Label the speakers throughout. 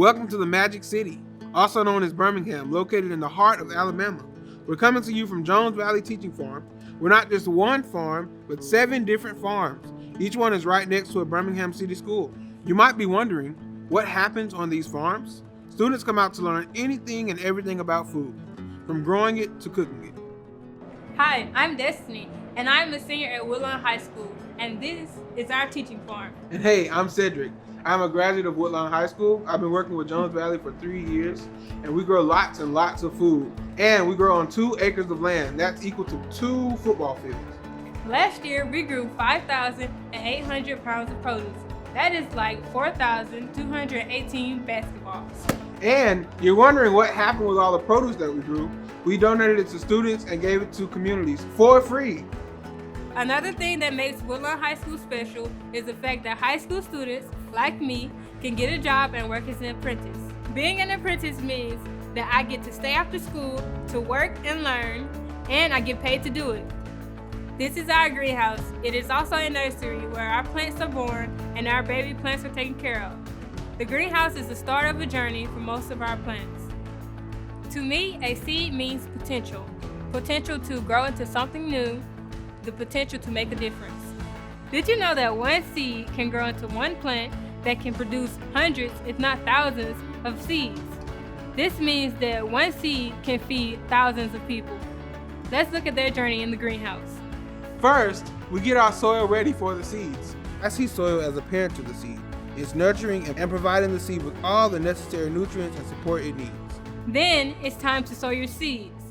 Speaker 1: Welcome to the Magic City, also known as Birmingham, located in the heart of Alabama. We're coming to you from Jones Valley Teaching Farm. We're not just one farm, but 7 different farms. Each one is right next to a Birmingham City school. You might be wondering, what happens on these farms? Students come out to learn anything and everything about food, from growing it to cooking it.
Speaker 2: Hi, I'm Destiny, and I'm a senior at Woodlawn High School, and this is our teaching farm.
Speaker 1: And hey, I'm Sedrick. I'm a graduate of Woodlawn High School. I've been working with Jones Valley for 3 years, and we grow lots and lots of food. And we grow on 2 acres of land. That's equal to 2 football fields.
Speaker 2: Last year, we grew 5,800 pounds of produce. That is like 4,218 basketballs.
Speaker 1: And you're wondering what happened with all the produce that we grew. We donated it to students and gave it to communities for free.
Speaker 2: Another thing that makes Woodlawn High School special is the fact that high school students, like me, can get a job and work as an apprentice. Being an apprentice means that I get to stay after school to work and learn, and I get paid to do it. This is our greenhouse. It is also a nursery where our plants are born and our baby plants are taken care of. The greenhouse is the start of a journey for most of our plants. To me, a seed means potential. Potential to grow into something new, the potential to make a difference. Did you know that one seed can grow into one plant that can produce hundreds, if not thousands, of seeds? This means that one seed can feed thousands of people. Let's look at their journey in the greenhouse.
Speaker 1: First, we get our soil ready for the seeds. I see soil as a parent to the seed. It's nurturing and providing the seed with all the necessary nutrients and support it needs.
Speaker 2: Then it's time to sow your seeds.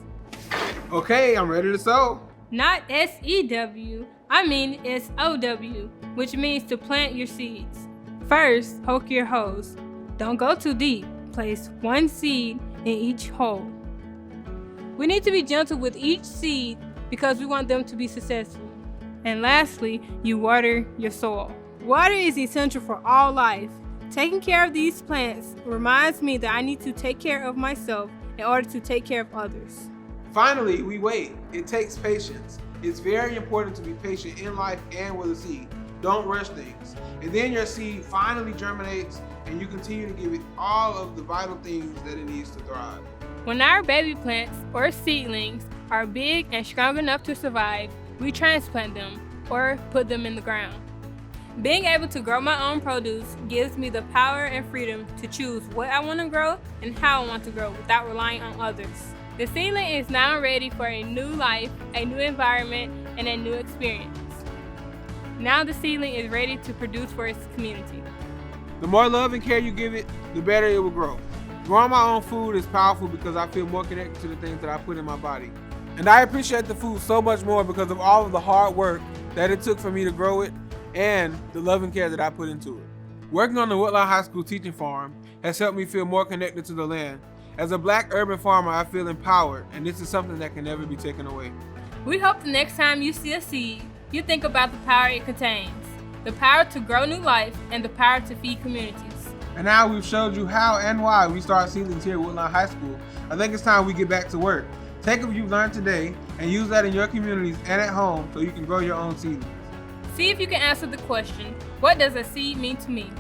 Speaker 1: Okay, I'm ready to sow.
Speaker 2: Not S-E-W, I mean S-O-W, which means to plant your seeds. First, poke your holes. Don't go too deep. Place 1 seed in each hole. We need to be gentle with each seed because we want them to be successful. And lastly, you water your soil. Water is essential for all life. Taking care of these plants reminds me that I need to take care of myself in order to take care of others.
Speaker 1: Finally, we wait. It takes patience. It's very important to be patient in life and with a seed. Don't rush things. And then your seed finally germinates and you continue to give it all of the vital things that it needs to thrive.
Speaker 2: When our baby plants or seedlings are big and strong enough to survive, we transplant them or put them in the ground. Being able to grow my own produce gives me the power and freedom to choose what I want to grow and how I want to grow without relying on others. The seedling is now ready for a new life, a new environment, and a new experience. Now the seedling is ready to produce for its community.
Speaker 1: The more love and care you give it, the better it will grow. Growing my own food is powerful because I feel more connected to the things that I put in my body. And I appreciate the food so much more because of all of the hard work that it took for me to grow it and the love and care that I put into it. Working on the Woodlawn High School teaching farm has helped me feel more connected to the land. As a Black urban farmer, I feel empowered, and this is something that can never be taken away.
Speaker 2: We hope the next time you see a seed, you think about the power it contains, the power to grow new life, and the power to feed communities.
Speaker 1: And now we've showed you how and why we start seedlings here at Woodlawn High School. I think it's time we get back to work. Take what you've learned today and use that in your communities and at home so you can grow your own seedlings.
Speaker 2: See if you can answer the question, what does a seed mean to me?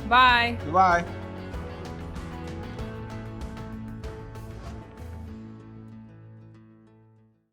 Speaker 2: Bye.
Speaker 1: Goodbye.